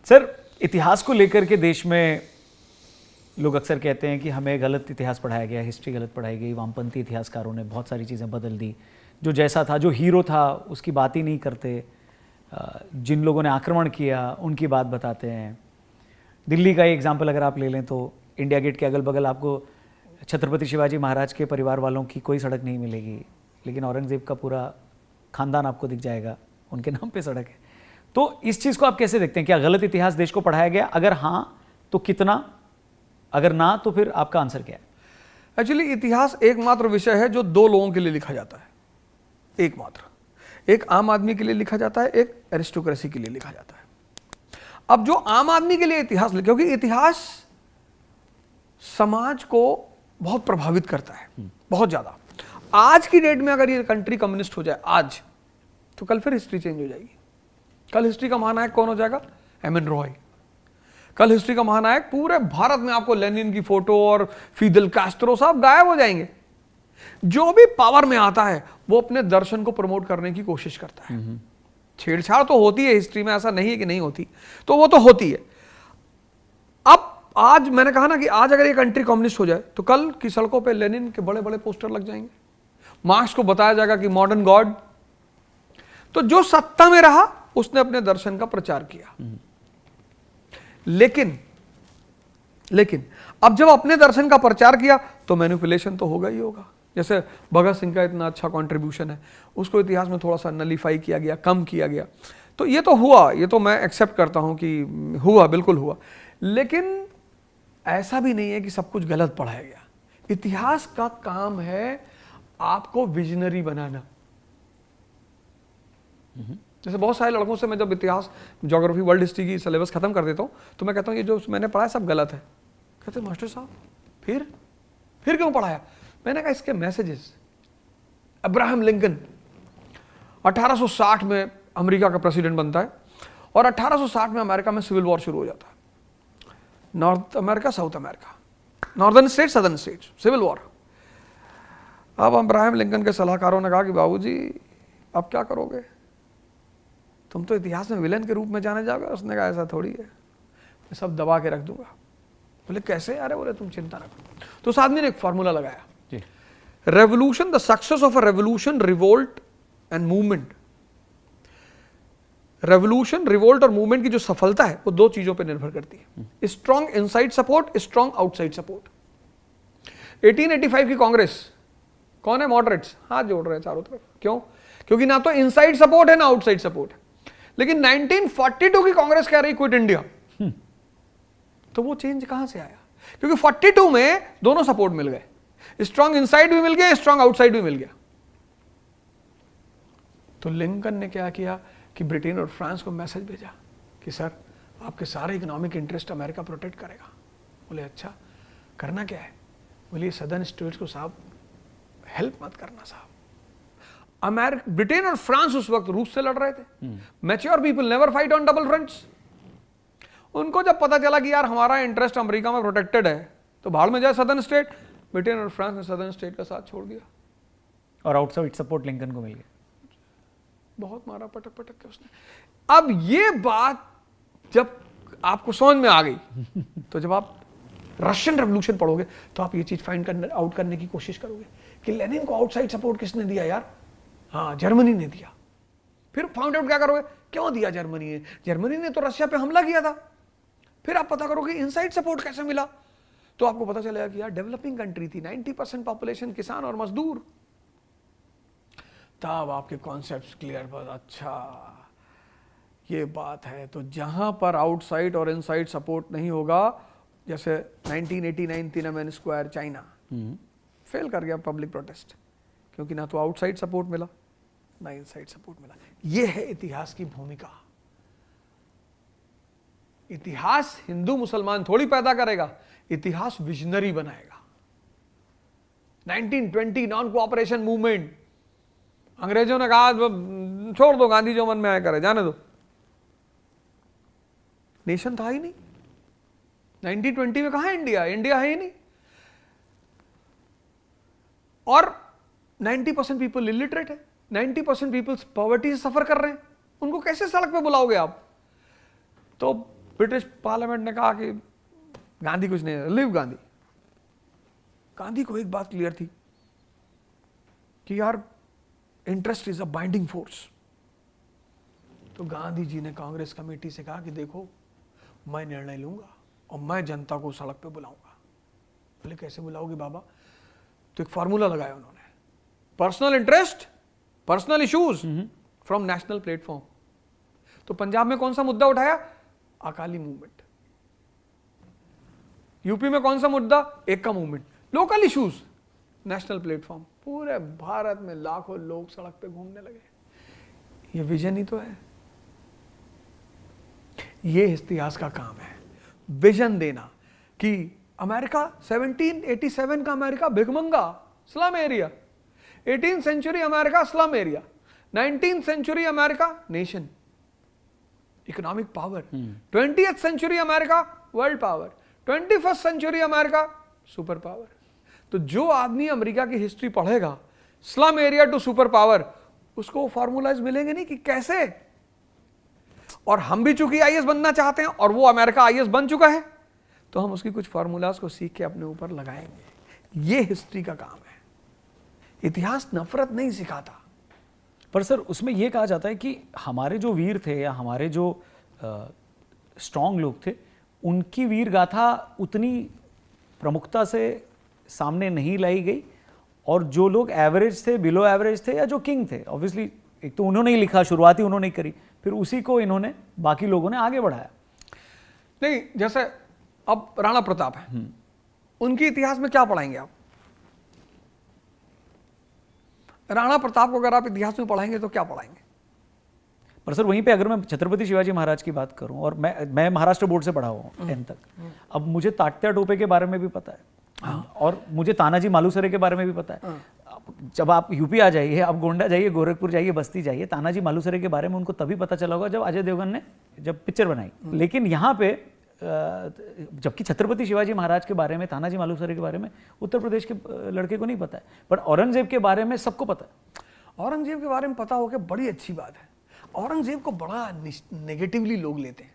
Sir, इतिहास को लेकर के देश में लोग अक्सर कहते हैं कि हमें गलत इतिहास पढ़ाया गया, हिस्ट्री गलत पढ़ाई गई, वामपंथी इतिहासकारों ने बहुत सारी चीज़ें बदल दी। जो जैसा था, जो हीरो था, उसकी बात ही नहीं करते। जिन लोगों ने आक्रमण किया उनकी बात बताते हैं। दिल्ली का एक एग्जाम्पल अगर आप ले लें तो इंडिया गेट के अगल बगल आपको छत्रपति शिवाजी महाराज के परिवार वालों की कोई सड़क नहीं मिलेगी, लेकिन औरंगज़ेब का पूरा खानदान आपको दिख जाएगा, उनके नाम पे सड़क है। तो इस चीज़ को आप कैसे देखते हैं? क्या गलत इतिहास देश को पढ़ाया गया? अगर हाँ तो कितना, अगर ना तो फिर आपका आंसर क्या है? एक्चुअली इतिहास एकमात्र विषय है जो दो लोगों के लिए लिखा जाता है, एकमात्र। एक आम आदमी के लिए लिखा जाता है, एक एरिस्टोक्रेसी के लिए लिखा जाता है। अब जो आम आदमी के लिए इतिहास लिखा, क्योंकि इतिहास समाज को बहुत प्रभावित करता है, बहुत ज्यादा। आज की डेट में अगर ये कंट्री कम्युनिस्ट हो जाए आज, तो कल फिर हिस्ट्री चेंज हो जाएगी। कल हिस्ट्री का महानायक कौन हो जाएगा? एम.एन. रॉय। कल हिस्ट्री का महानायक, पूरे भारत में आपको लेनिन की फोटो और फिदेल कास्ट्रो सब गायब हो जाएंगे। जो भी पावर में आता है वो अपने दर्शन को प्रमोट करने की कोशिश करता है। छेड़छाड़ तो होती है हिस्ट्री में, ऐसा नहीं है कि नहीं होती, तो वो तो होती है। अब आज मैंने कहा ना कि आज अगर ये कंट्री कम्युनिस्ट हो जाए तो कल की सड़कों पे लेनिन के बड़े बड़े पोस्टर लग जाएंगे, मार्क्स को बताया जाएगा कि मॉडर्न गॉड। तो जो सत्ता में रहा उसने अपने दर्शन का प्रचार किया। लेकिन अब जब अपने दर्शन का प्रचार किया तो मैनिपुलेशन तो होगा ही होगा। जैसे भगत सिंह का इतना अच्छा कंट्रीब्यूशन है, उसको इतिहास में थोड़ा सा नलीफाई किया गया, कम किया गया, तो ये तो हुआ, ये तो मैं एक्सेप्ट करता हूं कि हुआ, बिल्कुल हुआ। लेकिन ऐसा भी नहीं है कि सब कुछ गलत पढ़ाया गया। इतिहास का काम है आपको विजनरी बनाना। जैसे बहुत सारे लड़कों से मैं जब इतिहास, ज्योग्राफी, वर्ल्ड हिस्ट्री की सिलेबस खत्म कर देता हूँ तो मैं कहता हूँ ये जो मैंने पढ़ा है सब गलत है। कहते मास्टर साहब फिर क्यों पढ़ाया? मैंने कहा इसके मैसेजेस। अब्राहम लिंकन 1860 में अमेरिका का प्रेसिडेंट बनता है और 1860 में अमेरिका में सिविल वॉर शुरू हो जाता है। North America, South America, northern state, southern state, civil war. अब अब्राहम लिंकन के सलाहकारों ने कहा कि बाबूजी अब क्या करोगे, तुम तो इतिहास में विलेन के रूप में जाने जाओगे। उसने कहा ऐसा थोड़ी है, मैं सब दबा के रख दूंगा। बोले कैसे? अरे बोले तुम चिंता ना करो। तो उस आदमी ने एक फॉर्मूला लगाया, revolution, the success of a revolution, revolt and movement. Revolution, revolt और मूवमेंट की जो सफलता है वो दो चीजों पर निर्भर करती है, strong inside support, strong outside support. 1885 की कांग्रेस कौन है? मॉडरेट्स हाथ जोड़ रहे हैं चारों तरफ। क्यों? क्योंकि ना तो इनसाइड सपोर्ट है ना आउटसाइड सपोर्ट है। लेकिन 1942 की कांग्रेस कह रही क्विट इंडिया। तो वो चेंज कहां से आया? क्योंकि 42 में दोनों सपोर्ट मिल गए, स्ट्रॉन्ग इनसाइड भी मिल गया, स्ट्रॉन्ग आउटसाइड भी मिल गया। तो लिंकन ने क्या किया कि ब्रिटेन और फ्रांस को मैसेज भेजा कि सर आपके सारे इकोनॉमिक इंटरेस्ट अमेरिका प्रोटेक्ट करेगा। बोले अच्छा, करना क्या है? बोले सदर्न स्टेट्स को साहब हेल्प मत करना साहब। ब्रिटेन और फ्रांस उस वक्त रूस से लड़ रहे थे। Mature people never fight on double fronts. उनको जब पता चला कि यार हमारा इंटरेस्ट अमेरिका में प्रोटेक्टेड है तो भाड़ में जाए सदर्न स्टेट, ब्रिटेन और फ्रांस ने सदर्न स्टेट का साथ छोड़ दिया और आउटसाइड सपोर्ट लिंकन को मिल गया। बहुत मारा पटक पटक के उसने। अब ये बात जब आपको समझ में आ गई तो जब आप रशियन रेवोल्यूशन पढ़ोगे तो आप ये चीज फाइंड आउट करने की कोशिश करोगे कि लेनिन को आउटसाइड सपोर्ट किसने दिया यार? हाँ, जर्मनी ने दिया। फिर फाउंड आउट क्या करोगे, क्यों दिया जर्मनी ने? जर्मनी ने तो रशिया पे हमला किया था। फिर आप पता करोगे इनसाइड सपोर्ट कैसे मिला, तो आपको पता चलेगा कि यार डेवलपिंग कंट्री थी, 90% पॉपुलेशन किसान और मजदूर। तब आपके कॉन्सेप्ट्स क्लियर पर, अच्छा ये बात है। तो जहां पर आउटसाइड और इनसाइड सपोर्ट नहीं होगा, जैसे 1989 तिनानमेन स्क्वायर चाइना फेल कर गया पब्लिक प्रोटेस्ट, क्योंकि ना तो आउटसाइड सपोर्ट मिला ना इनसाइड सपोर्ट मिला। यह है इतिहास की भूमिका। इतिहास हिंदू मुसलमान थोड़ी पैदा करेगा, इतिहास विजनरी बनाएगा। 1920 नॉन कोऑपरेशन मूवमेंट, अंग्रेजों ने कहा छोड़ दो, गांधी जो मन में आया करे, जाने दो। नेशन था ही नहीं। 1920 में कहां इंडिया? इंडिया है ही नहीं। और 90% पीपल इलिटरेट है, 90% पीपल पॉवर्टी से सफर कर रहे हैं। उनको कैसे सड़क पे बुलाओगे आप? तो ब्रिटिश पार्लियामेंट ने कहा कि गांधी कुछ नहीं, लिव गांधी। गांधी को एक बात क्लियर थी कि यार interest is a binding force. तो गांधी जी ने कांग्रेस कमेटी से कहा कि देखो मैं निर्णय लूंगा और मैं जनता को सड़क पे बुलाऊंगा। बोले कैसे बुलाओगे बाबा? तो एक फार्मूला लगाया उन्होंने, personal interest, personal issues from national platform. तो पंजाब में कौन सा मुद्दा उठाया? अकाली मूवमेंट। यूपी में कौन सा मुद्दा? एकता movement. Local issues, national platform. पूरे भारत में लाखों लोग सड़क पे घूमने लगे। ये विजन ही तो है, ये इतिहास का काम है, विजन देना कि अमेरिका 1787 का अमेरिका भिखमंगा slum area, 18th century America slum area, 19th century America nation, economic power, 20th century America world power, 21st century America super power. तो जो आदमी अमेरिका की हिस्ट्री पढ़ेगा, slum area to super power, उसको formulas मिलेंगे नहीं कि कैसे। और हम भी चूंकि आईएएस बनना चाहते हैं और वो अमेरिका आईएएस बन चुका है, तो हम उसकी कुछ फॉर्मूलाज को सीख के अपने ऊपर लगाएंगे। ये हिस्ट्री का काम है। इतिहास नफरत नहीं सिखाता। पर सर उसमें यह कहा जाता है कि हमारे जो वीर थे या हमारे जो स्ट्रांग लोग थे, उनकी वीर गाथा उतनी प्रमुखता से सामने नहीं लाई गई, और जो लोग एवरेज थे, बिलो एवरेज थे, या जो किंग थे, ऑब्वियसली एक तो उन्होंने ही लिखा, शुरुआती उन्होंने ही करी, फिर उसी को इन्होंने बाकी लोगों ने आगे बढ़ाया। नहीं, जैसे अब राणा प्रताप है, उनके इतिहास में क्या पढ़ाएंगे आप? राणा प्रताप को अगर आप इतिहास में पढ़ाएंगे तो क्या पढ़ाएंगे? पर सर वहीं पे अगर मैं छत्रपति शिवाजी महाराज की बात करूं, और मैं महाराष्ट्र बोर्ड से पढ़ा हुआ हूं 10th तक, अब मुझे तात्या टोपे के बारे में भी पता है, और मुझे तानाजी मालुसरे के बारे में भी पता है। जब आप यूपी आ जाइए, आप गोंडा जाइए, गोरखपुर जाइए, बस्ती जाइए, तानाजी मालुसरे के बारे में उनको तभी पता चला होगा जब अजय देवगन ने जब पिक्चर बनाई। लेकिन यहाँ पे जबकि छत्रपति शिवाजी महाराज के बारे में, तानाजी मालुसरे के बारे में उत्तर प्रदेश के लड़के को नहीं पता है, पर औरंगजेब के बारे में सबको पता है। औरंगजेब के बारे में पता हो के बड़ी अच्छी बात है। औरंगजेब को बड़ा नेगेटिवली लोग लेते हैं।